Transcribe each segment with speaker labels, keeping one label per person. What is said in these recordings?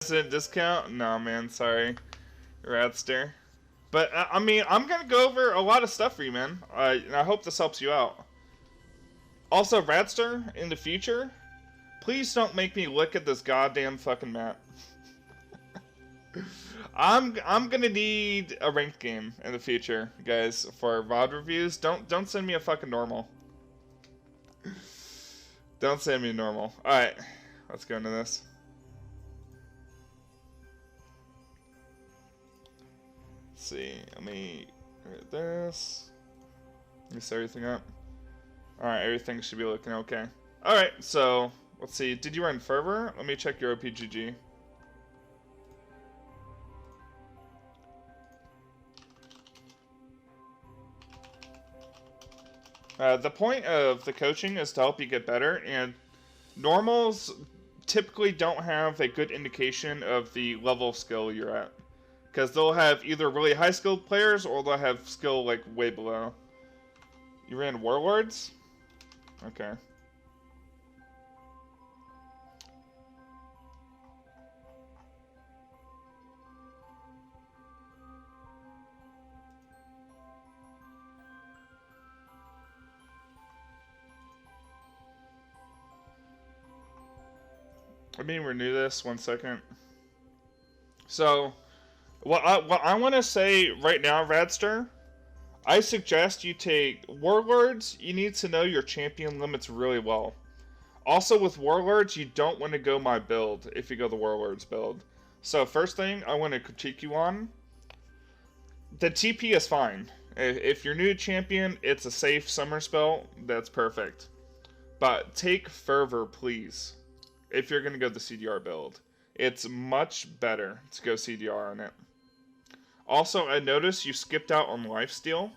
Speaker 1: Discount? No, man, sorry, Radster. But I mean, I'm gonna go over a lot of stuff for you, man. And I hope this helps you out. Also, Radster, in the future, please don't make me look at this goddamn fucking map. I'm gonna need a ranked game in the future, guys, for VOD reviews. Don't send me a fucking normal. Don't send me normal. All right, let's go into this. Let's see. Let me get this. Let me set everything up. All right, everything should be looking okay. All right, so let's see. Did you run Fervor? Let me check your OPGG. The point of the coaching is to help you get better, and normals typically don't have a good indication of the level of skill you're at. Because they'll have either really high skilled players or they'll have skill like way below. You ran Warlords? Okay. Let me renew this 1 second. So, what I want to say right now, Radster, I suggest you take Warlords. You need to know your champion limits really well. Also, with Warlords, you don't want to go my build if you go the Warlords build. So, first thing I want to critique you on, the TP is fine. If you're new to champion, it's a safe summer spell. That's perfect. But take Fervor, please. If you're going to go the CDR build, it's much better to go CDR on it. Also, I noticed you skipped out on lifesteal.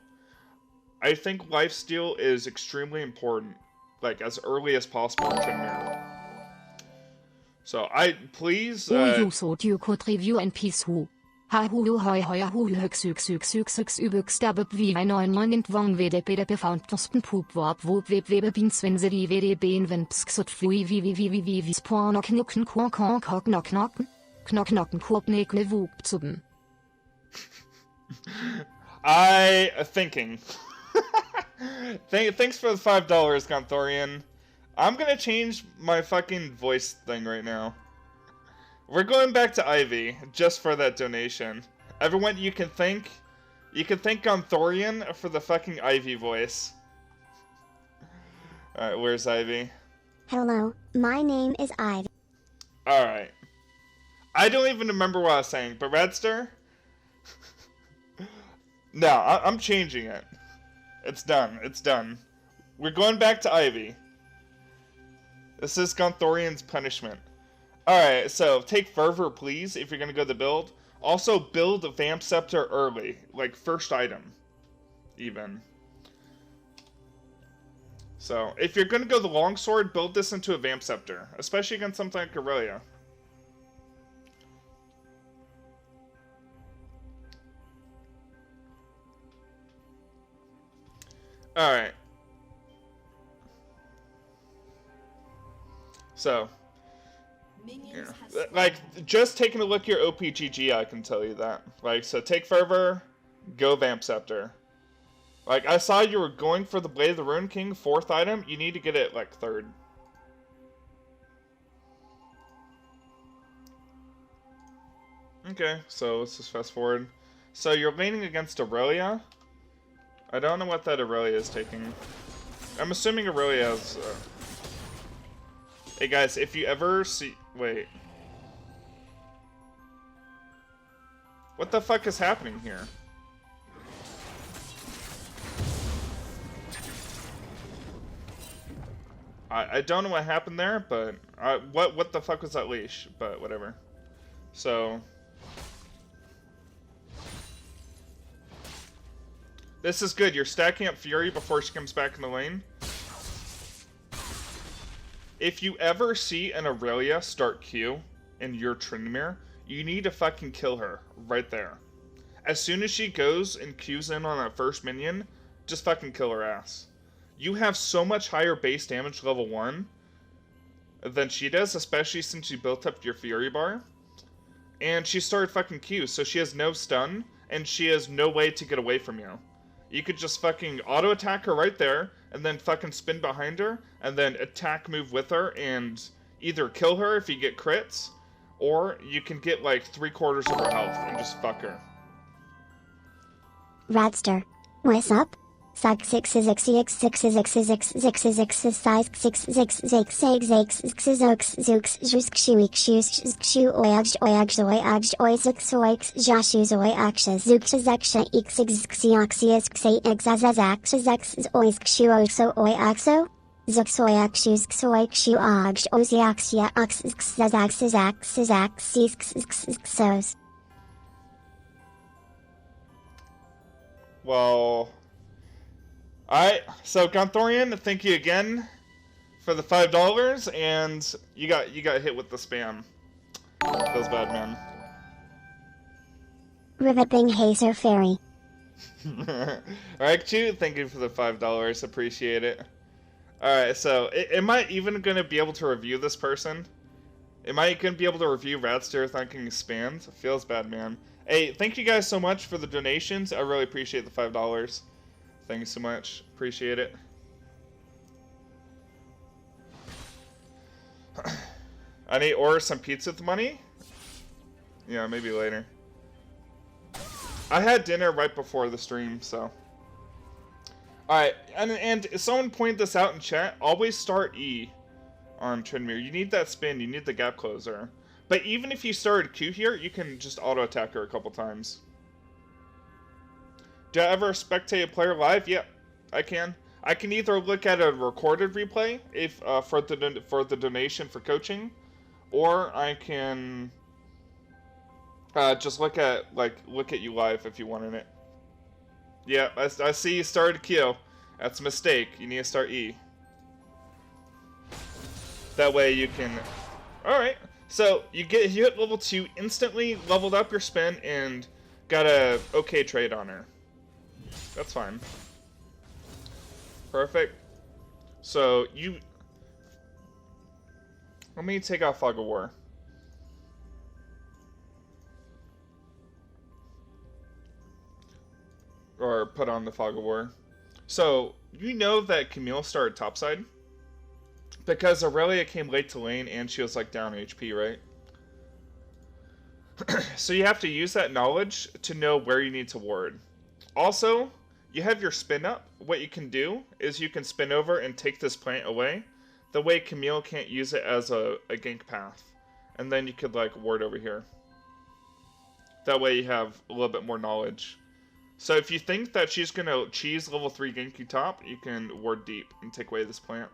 Speaker 1: I think lifesteal is extremely important, like as early as possible in Tryndamere. So, please.
Speaker 2: VodReview and peace who. Ha hu hu hoi hoi hu hux hux hux hux hux übüxtabeb wie ein neun neun wong wdp found tospen poop warp wo webe bins wenn sie die wdb inventpsxot flui wie spawn knucken knocken knocken knocken knocken whoop zuben.
Speaker 1: Thinking. Thanks for the $5, Gonthorian. I'm gonna change my fucking voice thing right now. We're going back to Ivy, just for that donation. Everyone, you can thank Gonthorian for the fucking Ivy voice. Alright, where's Ivy?
Speaker 3: Hello, my name is Ivy.
Speaker 1: Alright. I don't even remember what I was saying, but Radster? No, I'm changing it. It's done, it's done. We're going back to Ivy. This is Gonthorian's punishment. Alright, so take Fervor, please, if you're going to go the build. Also, build a Vamp Scepter early. Like, first item. Even. So, if you're going to go the Longsword, build this into a Vamp Scepter. Especially against something like Irelia. Alright. So... yeah. Like, just taking a look at your OPGG, I can tell you that. Like, so take Fervor, go Vamp Scepter. Like, I saw you were going for the Blade of the Ruin King, 4th item. You need to get it, like, 3rd. Okay, so let's just fast forward. So you're laning against Irelia. I don't know what that Irelia is taking. I'm assuming Irelia has... Hey guys, if you ever see... Wait. What the fuck is happening here? I don't know what happened there, but... what the fuck was that leash? But whatever. So... this is good. You're stacking up Fury before she comes back in the lane. If you ever see an Irelia start Q in your Tryndamere, you need to fucking kill her right there. As soon as she goes and Qs in on that first minion, just fucking kill her ass. You have so much higher base damage level 1 than she does, especially since you built up your Fury bar. and she started fucking Q, so she has no stun, and she has no way to get away from you. You could just fucking auto-attack her right there, and then fucking spin behind her, and then attack move with her, and either kill her if you get crits, or you can get like 3/4 of her health and just fuck her.
Speaker 3: Radster. What's up? Sag 6 is x 6 6 is x is x 6 is x is size 6 6 6 6 6 zooks zooks jusk shuik shus shu oyaj oyaj oyaj oyzux oix jashus oyaxas zooks zaksha x x xiaxias xe exazazax x oix shu so oyaxo zux oyaxus xoix shu aj oziaxia ox xazax zax zax xos.
Speaker 1: Well, alright, so Gonthorian, thank you again for the $5, and you got hit with the spam. Feels bad, man.
Speaker 3: Rivet Hazer Fairy.
Speaker 1: Alright, Chu, thank you for the $5, appreciate it. Alright, so, am I even going to be able to review this person? Am I going to be able to review Radster without getting spammed? Feels bad, man. Hey, thank you guys so much for the donations. I really appreciate the $5. Thank you so much. Appreciate it. I need to order some pizza with money? Yeah, maybe later. I had dinner right before the stream, so. Alright, and someone pointed this out in chat. Always start E on Tryndamere. You need that spin. You need the gap closer. But even if you started Q here, you can just auto-attack her a couple times. Do I ever spectate a player live? Yeah, I can. I can either look at a recorded replay if for the donation for coaching, or I can just look at you live if you wanted it. Yeah, I see you started Q. That's a mistake. You need to start E. That way you can. All right. So you hit level 2, instantly leveled up your spin, and got a okay trade on her. That's fine. Perfect. So you... Let me take out Fog of War. Or put on the Fog of War. So, you know that Camille started topside? Because Irelia came late to lane and she was like down HP, right? So you have to use that knowledge to know where you need to ward. Also, you have your spin up. What you can do is you can spin over and take this plant away. The way Camille can't use it as a gank path. And then you could like ward over here. That way you have a little bit more knowledge. So if you think that she's going to cheese level 3 gank you top, you can ward deep and take away this plant.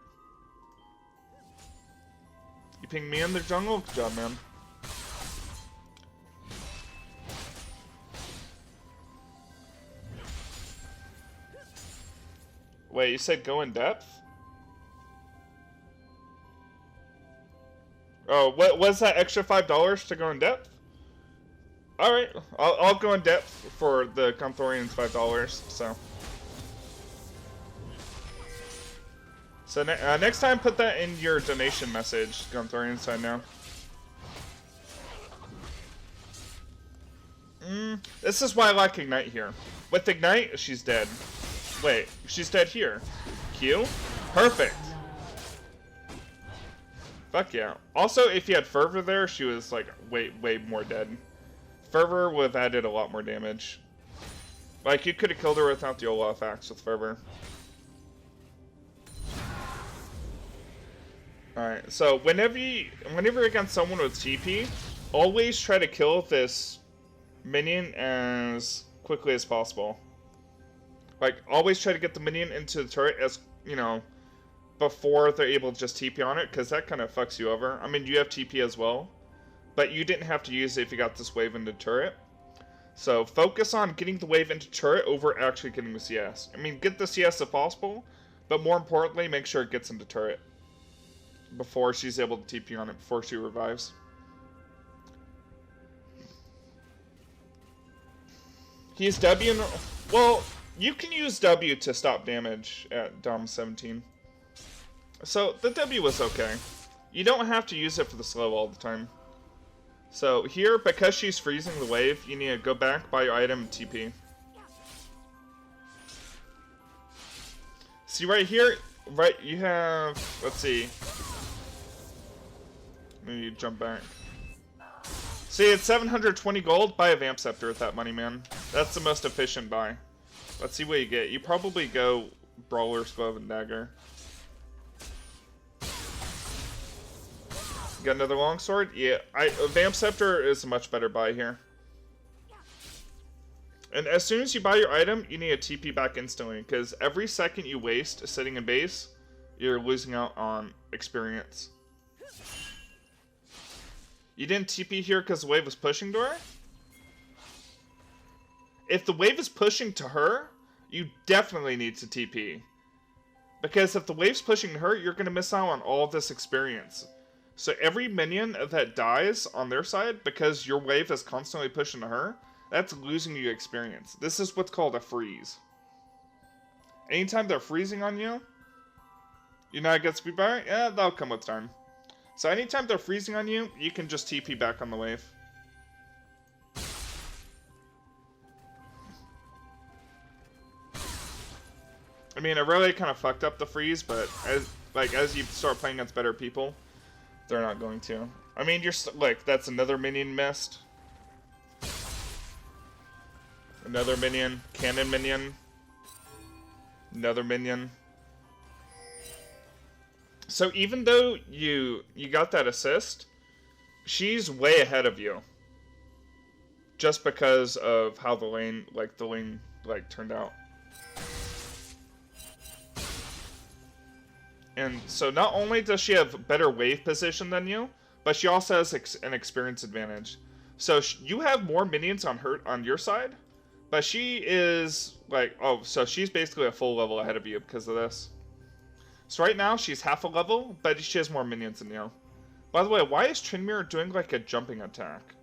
Speaker 1: You ping me in the jungle? Good job, man. Wait, you said go in depth? Oh, what was that extra $5 to go in depth? Alright, I'll go in depth for the Gonthorian's $5, so. So next time, put that in your donation message, Gonthorian, so I know. This is why I like Ignite here. With Ignite, she's dead. Wait, she's dead here. Q? Perfect. Fuck yeah. Also, if you had Fervor there, she was like way more dead. Fervor would have added a lot more damage. Like, you could have killed her without the Olaf axe with Fervor. Alright, so whenever you're against someone with TP, always try to kill this minion as quickly as possible. Like, always try to get the minion into the turret as, you know, before they're able to just TP on it, because that kind of fucks you over. I mean, you have TP as well, but you didn't have to use it if you got this wave into turret. So focus on getting the wave into turret over actually getting the CS. I mean, get the CS if possible, but more importantly, make sure it gets into turret before she's able to TP on it, before she revives. He's W. Well, you can use W to stop damage at Dom 17. So the W was okay. You don't have to use it for the slow all the time. So here, because she's freezing the wave, you need to go back, buy your item, and TP. See right here, right, you have, let's see. Maybe jump back. See, it's 720 gold, buy a Vamp Scepter with that money, man. That's the most efficient buy. Let's see what you get. You probably go Brawler's Glove and Dagger. Got another longsword? Yeah, Vamp Scepter is a much better buy here. And as soon as you buy your item, you need a TP back instantly, because every second you waste sitting in base, you're losing out on experience. You didn't TP here because the wave was pushing to her? If the wave is pushing to her, you definitely need to TP. Because if the wave's pushing to her, you're going to miss out on all of this experience. So every minion that dies on their side, because your wave is constantly pushing to her, that's losing you experience. This is what's called a freeze. Anytime they're freezing on you, you're not a good speed buyer? Yeah, that'll come with time. So anytime they're freezing on you, you can just TP back on the wave. I mean, Irelia kind of fucked up the freeze, but as you start playing against better people, they're not going to. I mean, that's another minion missed. Another minion, cannon minion. Another minion. So even though you got that assist, she's way ahead of you. Just because of how the lane turned out. And so not only does she have better wave position than you, but she also has an experience advantage. So you have more minions on your side, but she is so she's basically a full level ahead of you because of this. So right now she's half a level, but she has more minions than you. By the way, why is Tryndamere doing like a jumping attack?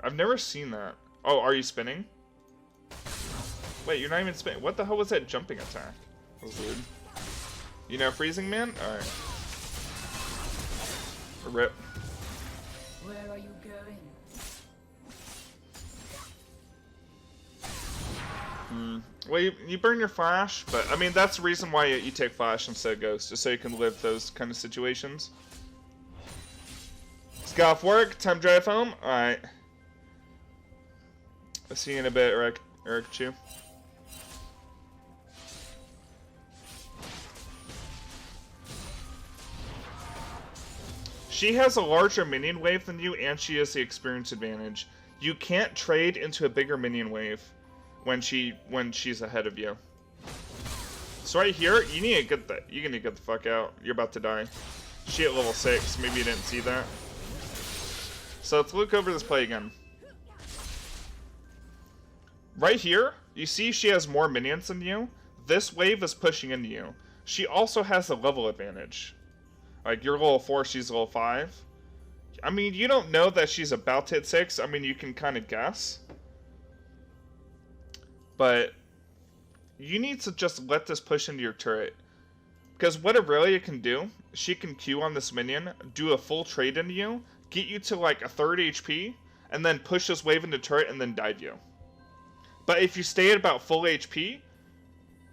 Speaker 1: I've never seen that. Oh, are you spinning? Wait, you're not even spinning. What the hell was that jumping attack? That was weird. You know freezing man? Alright. Rip.
Speaker 4: Where are you going?
Speaker 1: Well, you burn your flash, but I mean that's the reason why you take flash instead of ghost, just so you can live those kind of situations. Let's get off work, time to drive home. Alright. I'll see you in a bit, Eric Chu. She has a larger minion wave than you, and she has the experience advantage. You can't trade into a bigger minion wave when she's ahead of you. So right here, you need to get the fuck out. You're about to die. She at level 6. Maybe you didn't see that. So let's look over this play again. Right here, you see she has more minions than you. This wave is pushing into you. She also has a level advantage. Like, you're level 4, she's level 5. I mean, you don't know that she's about to hit 6. I mean, you can kind of guess. But you need to just let this push into your turret. Because what Irelia can do, she can Q on this minion, do a full trade into you, get you to like a 3rd HP, and then push this wave into turret and then dive you. But if you stay at about full HP,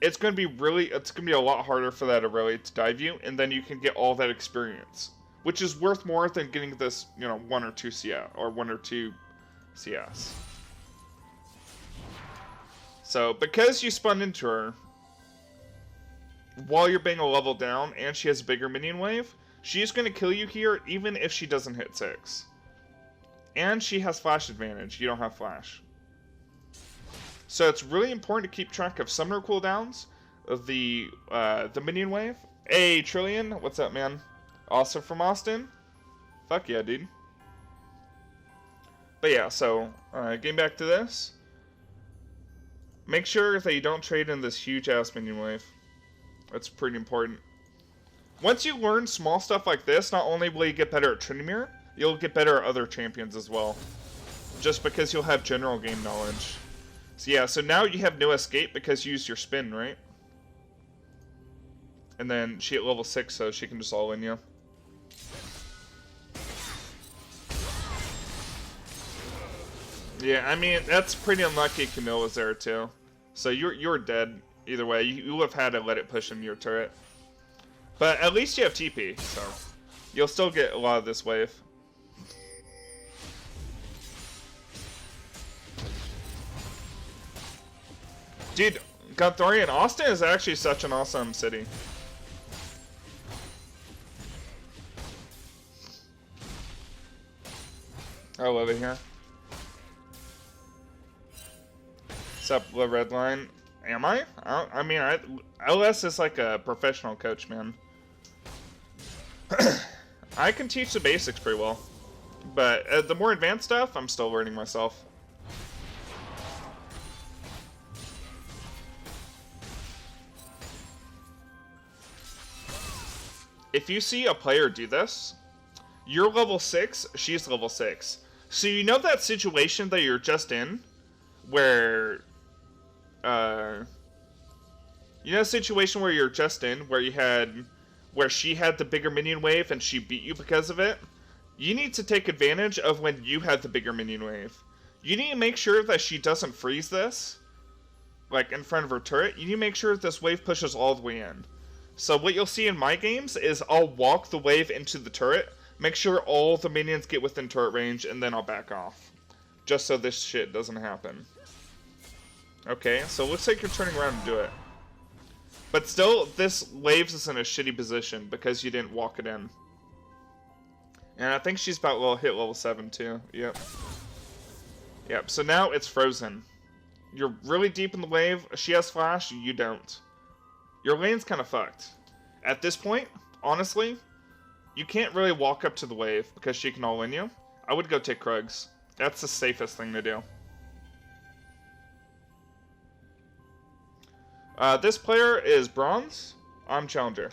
Speaker 1: it's going to be a lot harder for that Irelia to dive you, and then you can get all that experience, which is worth more than getting this, 1 or 2 CS or 1 or 2 CS. So because you spun into her while you're being a level down, and she has a bigger minion wave, she's going to kill you here even if she doesn't hit 6. And she has flash advantage. You don't have flash. So it's really important to keep track of summoner cooldowns, of the minion wave. Hey, Trillion, what's up, man? Also from Austin? Fuck yeah, dude. But yeah, so, getting back to this. Make sure that you don't trade in this huge-ass minion wave. That's pretty important. Once you learn small stuff like this, not only will you get better at Tryndamere, you'll get better at other champions as well. Just because you'll have general game knowledge. So yeah, so now you have no escape because you used your spin, right? And then she at level 6, so she can just all-in you. Yeah, I mean, that's pretty unlucky Camille was there too. So you're dead either way. You would have had to let it push in your turret. But at least you have TP, so you'll still get a lot of this wave. Dude, Gunthorian, Austin is actually such an awesome city. I love it here. What's up, the red line? Am I? I mean, LS is like a professional coach, man. I can teach the basics pretty well. But the more advanced stuff, I'm still learning myself. If you see a player do this, you're level 6, she's level 6. So you know that situation that you're just in, where, you know, a situation where you're just in, where she had the bigger minion wave and she beat you because of it? You need to take advantage of when you had the bigger minion wave. You need to make sure that she doesn't freeze this, like in front of her turret. You need to make sure that this wave pushes all the way in. So what you'll see in my games is I'll walk the wave into the turret, make sure all the minions get within turret range, and then I'll back off. Just so this shit doesn't happen. Okay, so it looks like you're turning around to do it. But still, this waves is in a shitty position because you didn't walk it in. And I think she's about hit level 7 too. Yep. Yep, so now it's frozen. You're really deep in the wave, she has flash, you don't. Your lane's kind of fucked. At this point, honestly, you can't really walk up to the wave because she can all-in you. I would go take Krugs. That's the safest thing to do. This player is Bronze. I'm Challenger.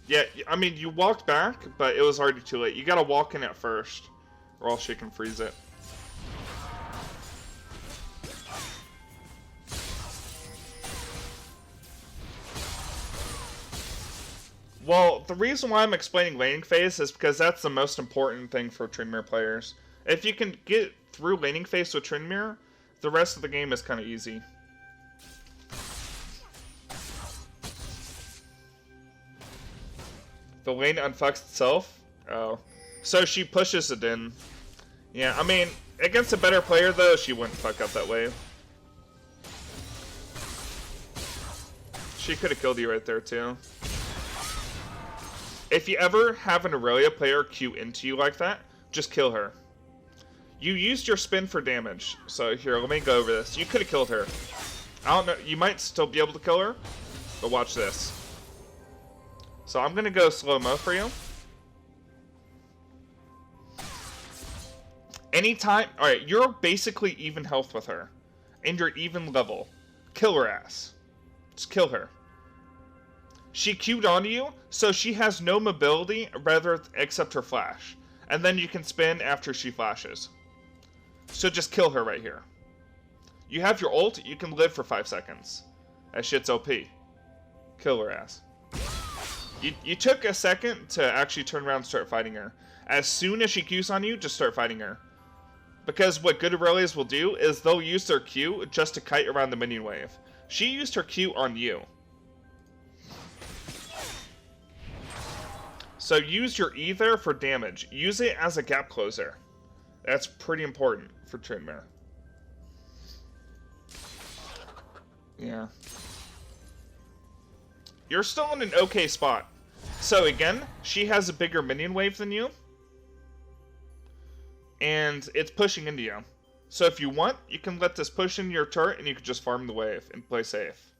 Speaker 1: Yeah, I mean, you walked back, but it was already too late. You gotta walk in at first, or else she can freeze it. Well, the reason why I'm explaining laning phase is because that's the most important thing for Tryndamere players. If you can get through laning phase with Tryndamere, the rest of the game is kind of easy. The lane unfucks itself? Oh. So she pushes it in. Yeah, I mean, against a better player though, she wouldn't fuck up that wave. She could have killed you right there too. If you ever have an Irelia player queue into you like that, just kill her. You used your spin for damage, so here, let me go over this. You could have killed her. I don't know, you might still be able to kill her, but watch this. So I'm gonna go slow-mo for you. Anytime, alright, you're basically even health with her. And you're even level. Kill her ass. Just kill her. She queued onto you, so she has no mobility except her flash. And then you can spin after she flashes. So just kill her right here. You have your ult, you can live for 5 seconds. That shit's OP. Kill her ass. You took a second to actually turn around and start fighting her. As soon as she queues on you, just start fighting her. Because what good Irelias will do is they'll use their Q just to kite around the minion wave. She used her Q on you. So use your E there for damage. Use it as a gap closer. That's pretty important for Tryndamere. Yeah. You're still in an okay spot. So again, she has a bigger minion wave than you. And it's pushing into you. So if you want, you can let this push into your turret and you can just farm the wave and play safe.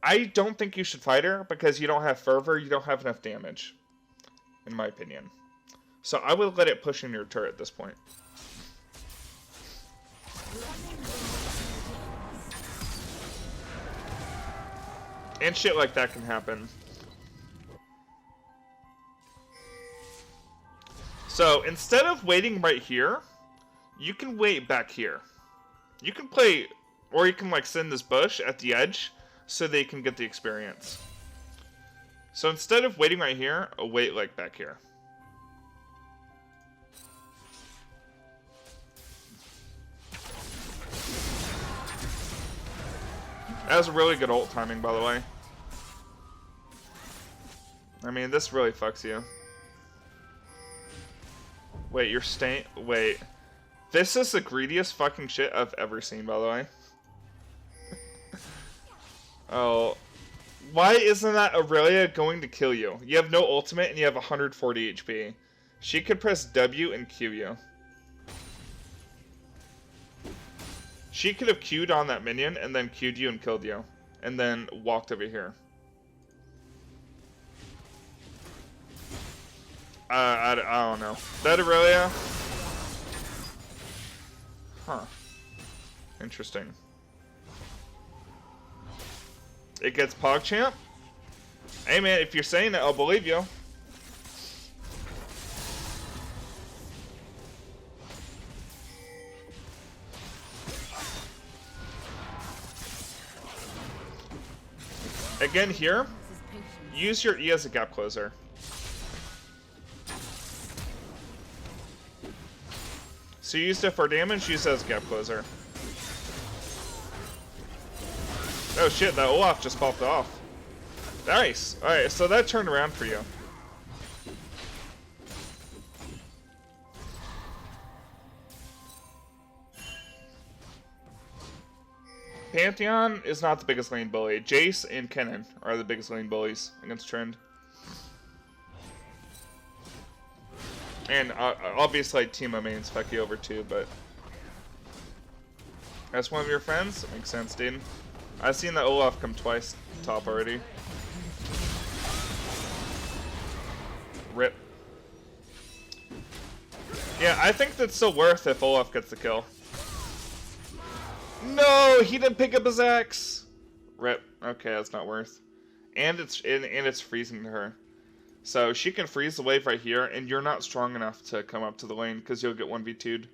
Speaker 1: I don't think you should fight her because you don't have fervor, you don't have enough damage. In my opinion. So I would let it push in your turret at this point. And shit like that can happen. So instead of waiting right here, you can wait back here. You can play, or you can like send this bush at the edge so they can get the experience. So instead of waiting right here, I'll wait like back here. That was really good ult timing, by the way. I mean, this really fucks you. Wait, you're staying... Wait. This is the greediest fucking shit I've ever seen, by the way. Oh. Why isn't that Irelia going to kill you? You have no ultimate and you have 140 HP. She could press W and Q you. She could have Q'd on that minion and then Q'd you and killed you. And then walked over here. I don't know. That Irelia? Huh. Interesting. It gets PogChamp? Hey man, if you're saying it, I'll believe you. Again here, use your E as a gap closer. So you used it for damage, use it as a gap closer. Oh shit, that Olaf just popped off. Nice! Alright, so that turned around for you. Pantheon is not the biggest lane bully. Jace and Kennen are the biggest lane bullies against Trynd. And obviously Teemo mains fuck you over too, but... As one of your friends, that makes sense, dude. I've seen that Olaf come twice top already. Rip. Yeah, I think that's still worth if Olaf gets the kill. No, he didn't pick up his axe. Rip. Okay, that's not worth. And it's freezing to her. So she can freeze the wave right here, and you're not strong enough to come up to the lane because you'll get 1v2'd.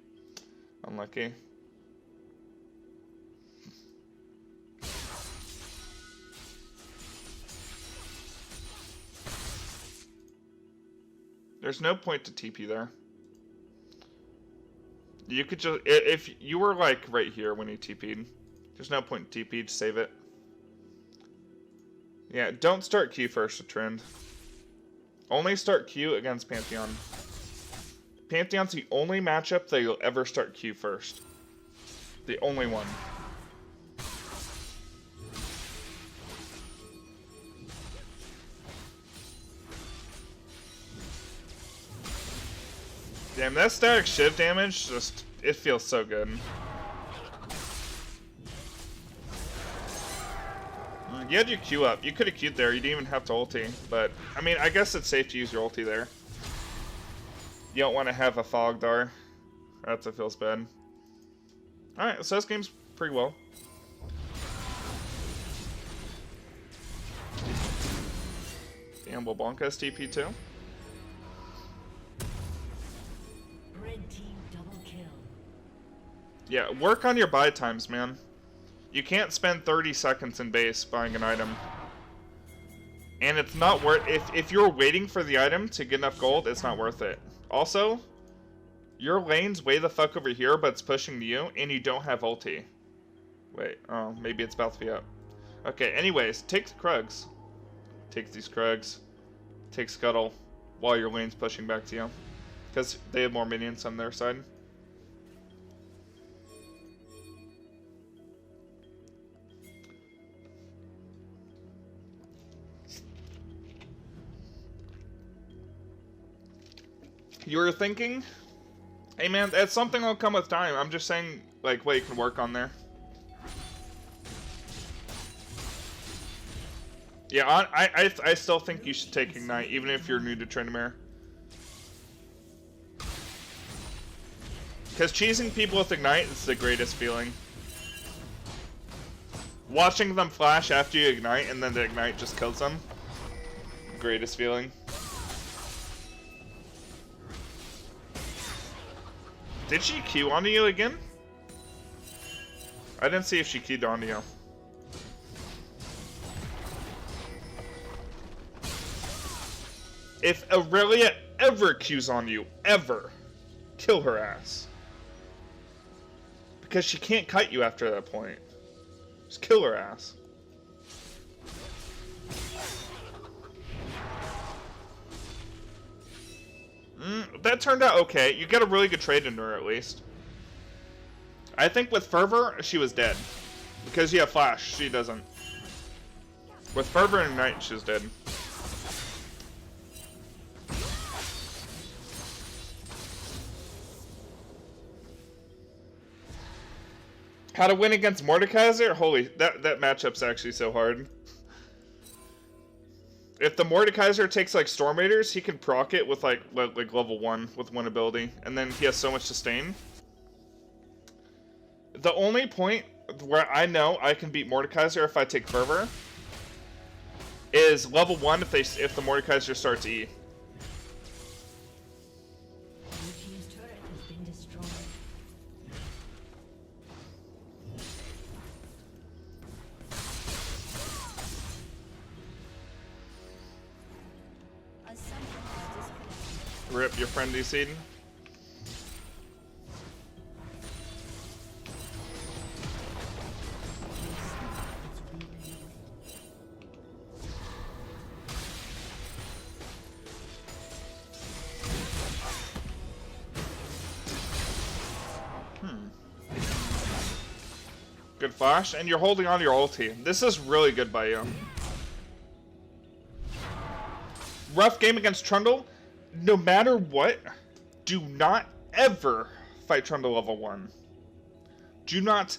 Speaker 1: Unlucky. There's no point to TP there. You could just, if you were like right here when he TP'd, there's no point in TP, just save it. Yeah, don't start Q first with Trynd. Only start Q against Pantheon. Pantheon's the only matchup that you'll ever start Q first. The only one. Damn, that static shiv damage, just, it feels so good. You had your Q up. You could have Q'd there. You didn't even have to ulti. But, I mean, I guess it's safe to use your ulti there. You don't want to have a Fogdar. That feels bad. Alright, so this game's pretty well. Damn, will Blanca has TP too?
Speaker 4: Red team double kill.
Speaker 1: Yeah, work on your buy times, man. You can't spend 30 seconds in base buying an item. And it's not worth... If you're waiting for the item to get enough gold, it's not worth it. Also, your lane's way the fuck over here, but it's pushing to you, and you don't have ulti. Wait, oh, maybe it's about to be up. Okay, anyways, take the Krugs. Take these Krugs. Take Scuttle, while your lane's pushing back to you. Because they have more minions on their side. You were thinking, hey man, that's something that'll come with time. I'm just saying, like, what you can work on there. Yeah, I still think you should take Ignite, even if you're new to Tryndamere. Because cheesing people with Ignite is the greatest feeling. Watching them flash after you Ignite, and then the Ignite just kills them. Greatest feeling. Did she Q onto you again? I didn't see if she Q'd onto you. If Irelia ever Qs on you, ever, kill her ass. Because she can't kite you after that point. Just kill her ass. that turned out okay. You get a really good trade into her, at least. I think with Fervor, she was dead. Because you have Flash, she doesn't. With Fervor and Ignite, she's dead. How to win against Mordekaiser? Holy, that matchup's actually so hard. If the Mordekaiser takes like Storm Raiders, he can proc it with like level 1 with one ability, and then he has so much sustain. The only point where I know I can beat Mordekaiser if I take Fervor is level 1 if the Mordekaiser starts E.
Speaker 4: Blue team's turret has been destroyed. A summoner has disconnected.
Speaker 1: Rip your friend DC'd. Good flash, and you're holding on to your ulti. This is really good by you. Rough game against Trundle. No matter what, do not ever fight Trundle level 1. Do not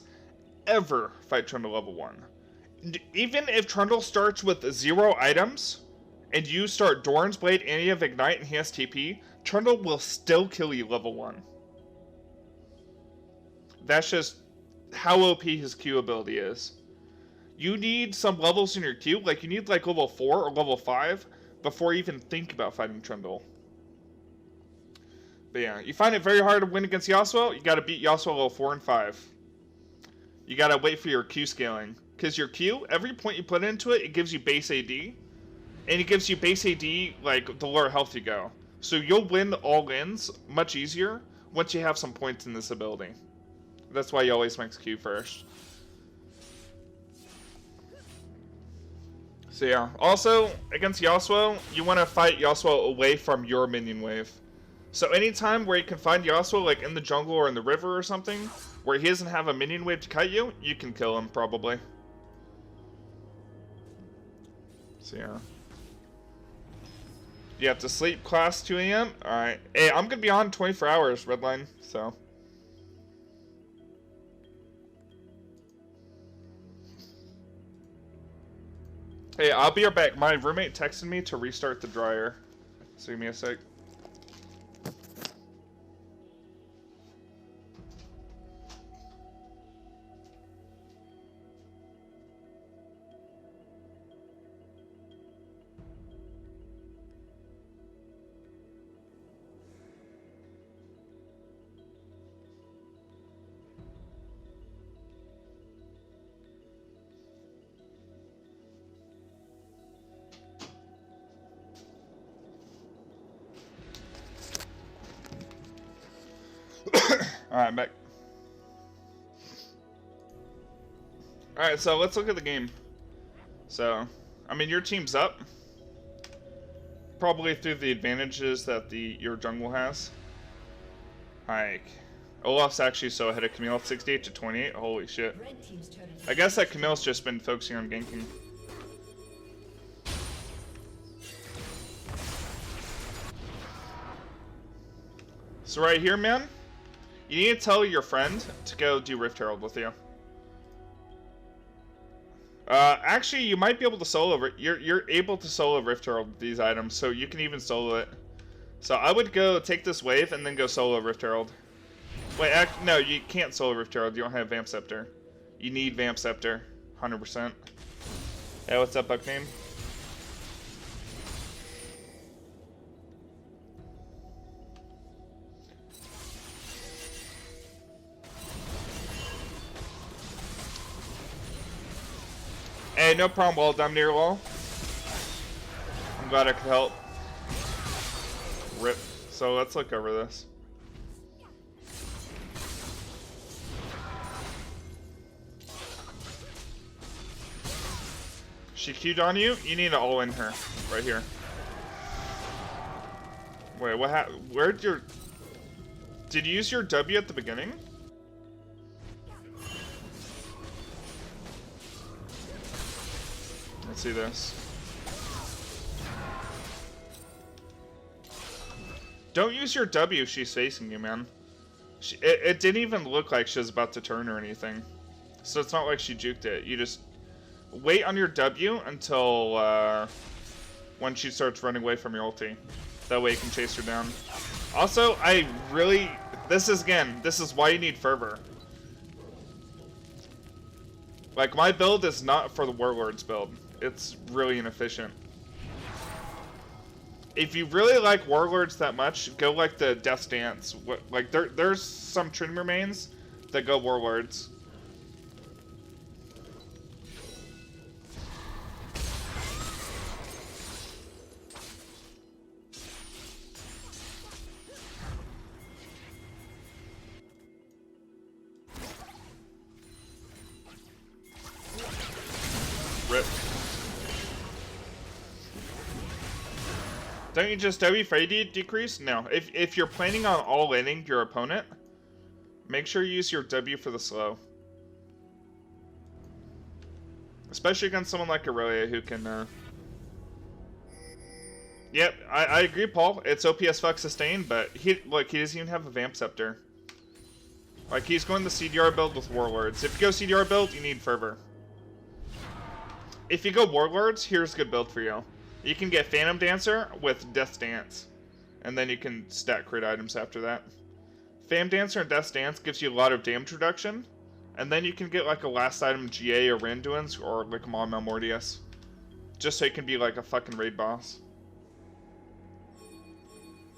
Speaker 1: ever fight Trundle level 1. Even if Trundle starts with 0 items, and you start Doran's Blade and you have Ignite and he has TP, Trundle will still kill you level 1. That's just how OP his Q ability is. You need some levels in your Q, like you need like level 4 or level 5 before you even think about fighting Trundle. But yeah, you find it very hard to win against Yasuo, you gotta beat Yasuo level 4 and 5. You gotta wait for your Q scaling. Because your Q, every point you put into it, it gives you base AD. And it gives you base AD like the lower health you go. So you'll win all ins much easier once you have some points in this ability. That's why you always max Q first. So yeah. Also, against Yasuo, you want to fight Yasuo away from your minion wave. So anytime where you can find Yasuo, like in the jungle or in the river or something, where he doesn't have a minion wave to kite you, you can kill him, probably. So yeah. You have to sleep class 2 AM? Alright. Hey, I'm gonna be on 24 hours, Redline, so... Hey, I'll be right back. My roommate texted me to restart the dryer. So give me a sec. Alright, I'm back. Alright, so let's look at the game. So, I mean, your team's up. Probably through the advantages that your jungle has. Like, Olaf's actually so ahead of Camille, 68 to 28. Holy shit.
Speaker 4: Red team's turret has
Speaker 1: I guess that Camille's just been focusing on ganking. So right here, man, you need to tell your friend to go do Rift Herald with you. Actually, you might be able to solo. You're able to solo Rift Herald with these items, so you can even solo it. So I would go take this wave and then go solo Rift Herald. Wait, no, you can't solo Rift Herald. You don't have Vamp Scepter. You need Vamp Scepter, 100%. Hey, what's up, Buckname? Hey, no problem, Wall. I'm near wall. I'm glad I could help. Rip. So let's look over this. She queued on you. You need to all in her right here. Wait, what happened? Where'd your... Did you use your W at the beginning? Let's see this. Don't use your W if she's facing you, man. It didn't even look like she was about to turn or anything. So it's not like she juked it. You just wait on your W until when she starts running away from your ulti. That way you can chase her down. Also, this is why you need Fervor. Like, my build is not for the Warlords build. It's really inefficient. If you really like Warlords that much, go like the Death's Dance. Like, there's some Tryndamere mains that go Warlords. Rip. Don't you just W for AD decrease? No. If you're planning on all-inning your opponent, make sure you use your W for the slow. Especially against someone like Irelia who can, Yep, I agree, Paul. It's OP as fuck sustain, but he doesn't even have a Vamp Scepter. Like, he's going the CDR build with Warlords. If you go CDR build, you need Fervor. If you go Warlords, here's a good build for you. You can get Phantom Dancer with Death's Dance. And then you can stack crit items after that. Phantom Dancer and Death's Dance gives you a lot of damage reduction. And then you can get like a last item GA or Randuin's or like a Mon Mortius. Just so you can be like a fucking raid boss.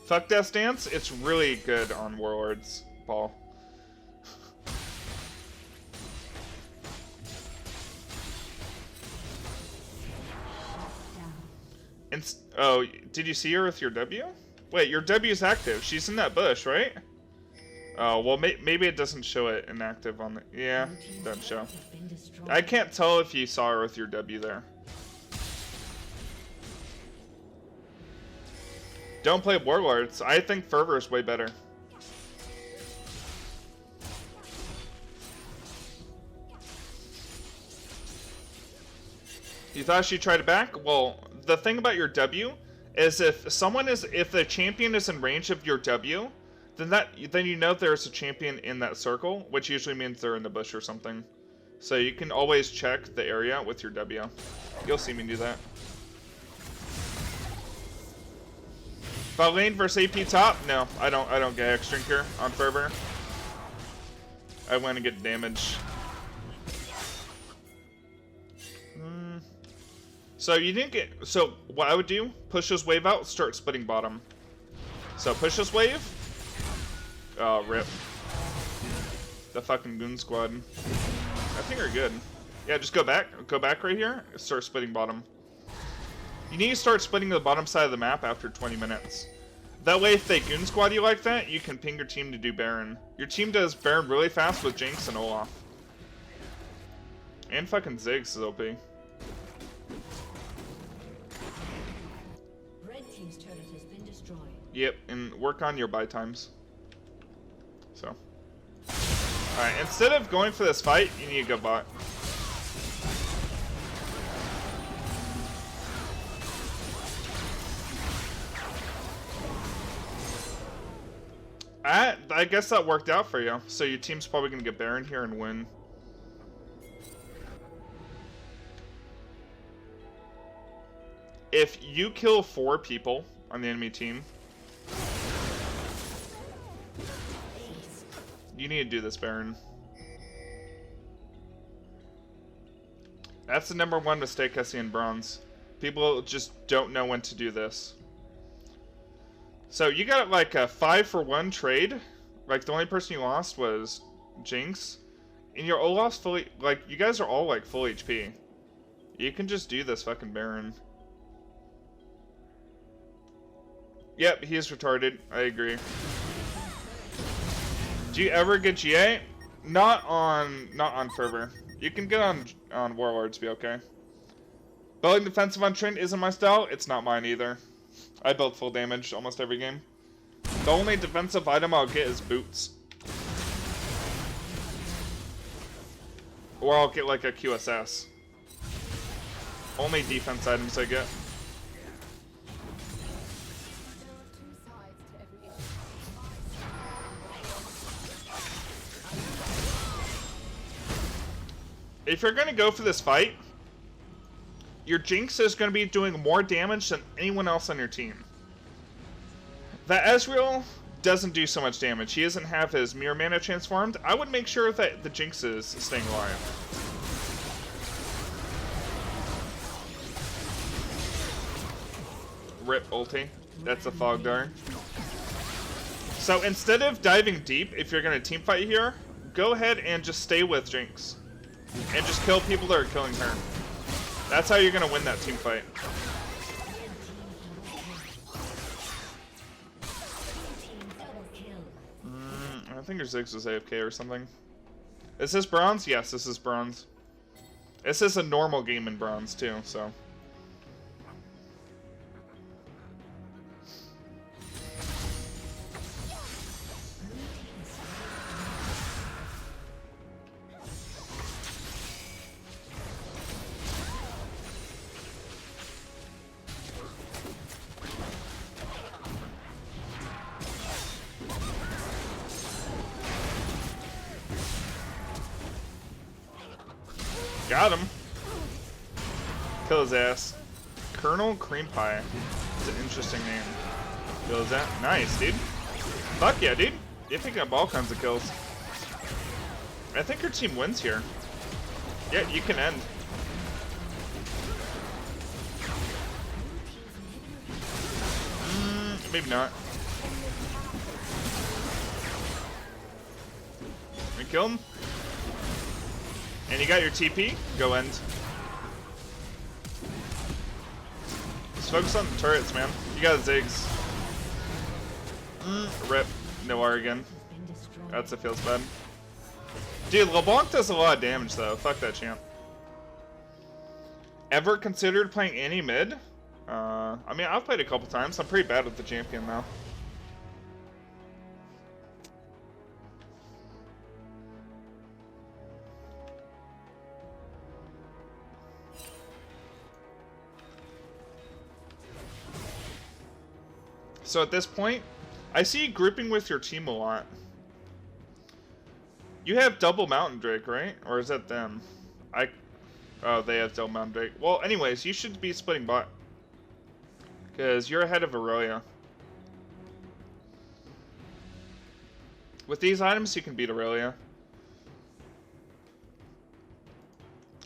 Speaker 1: Fuck Death's Dance, it's really good on Warlords, Paul. Oh, did you see her with your W? Wait, your W is active. She's in that bush, right? Oh, well, maybe it doesn't show it inactive on the... Yeah, it doesn't show. I can't tell if you saw her with your W there. Don't play Warlords. I think Fervor is way better. You thought she'd try to back? Well, the thing about your W is if the champion is in range of your W, then you know there's a champion in that circle, which usually means they're in the bush or something. So you can always check the area with your W. You'll see me do that. Bot lane versus AP top? No, I don't get X Drinker on Fervor. I want to get damage. So you didn't get... So what I would do, push this wave out, start splitting bottom. So push this wave. Oh, rip. The fucking goon squad. I think we're good. Yeah, just go back right here, start splitting bottom. You need to start splitting the bottom side of the map after 20 minutes. That way, if they goon squad you like that, you can ping your team to do Baron. Your team does Baron really fast with Jinx and Olaf. And fucking Ziggs is OP. Yep, and work on your buy times. So. Alright, instead of going for this fight, you need to go bot. I guess that worked out for you. So your team's probably going to get Baron here and win. If you kill 4 people on the enemy team, you need to do this, Baron. That's the #1 mistake I see in Bronze. People just don't know when to do this. So you got like a 5-for-1 trade. Like the only person you lost was Jinx. And your Olaf's fully, like, you guys are all like full HP. You can just do this fucking Baron. Yep, he is retarded. I agree. Do you ever get GA? Not on Fervor. You can get on Warlords, be okay. Building defensive on Trynd isn't my style. It's not mine either. I build full damage almost every game. The only defensive item I'll get is boots. Or I'll get like a QSS. Only defense items I get. If you're going to go for this fight, your Jinx is going to be doing more damage than anyone else on your team. The Ezreal doesn't do so much damage. He doesn't have his mirror mana transformed. I would make sure that the Jinx is staying alive. Rip ulti. That's a Fog Dart. So instead of diving deep, if you're going to team fight here, go ahead and just stay with Jinx. And just kill people that are killing her. That's how you're going to win that team fight. I think your Ziggs was AFK or something. Is this bronze? Yes, this is bronze. This is a normal game in bronze too, so. Got him. Kill his ass. Colonel Cream Pie. It's an interesting name. Kill his ass. Nice, dude. Fuck yeah, dude. You're picking up all kinds of kills. I think your team wins here. Yeah, you can end. Maybe not. We kill him. And you got your TP. Go end. Just focus on the turrets, man. You got Ziggs. Rip. No R again. That's it, feels bad. Dude, LeBlanc does a lot of damage though. Fuck that champ. Ever considered playing any mid? I mean, I've played a couple times. I'm pretty bad with the champion though. So at this point, I see you grouping with your team a lot. You have double Mountain Drake, right? Or is that them? Oh, they have double Mountain Drake. Well, anyways, you should be splitting bot. Because you're ahead of Irelia. With these items, you can beat Irelia.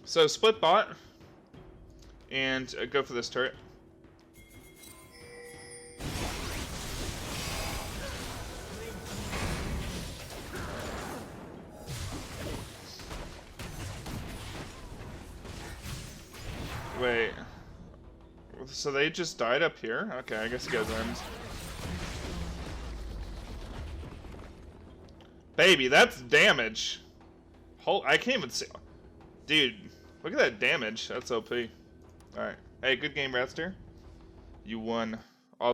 Speaker 1: So split bot. And go for this turret. Wait. So they just died up here? Okay, I guess you guys end. Baby, that's damage. I can't even see. Dude, look at that damage. That's OP. Alright. Hey, good game, Radster. You won.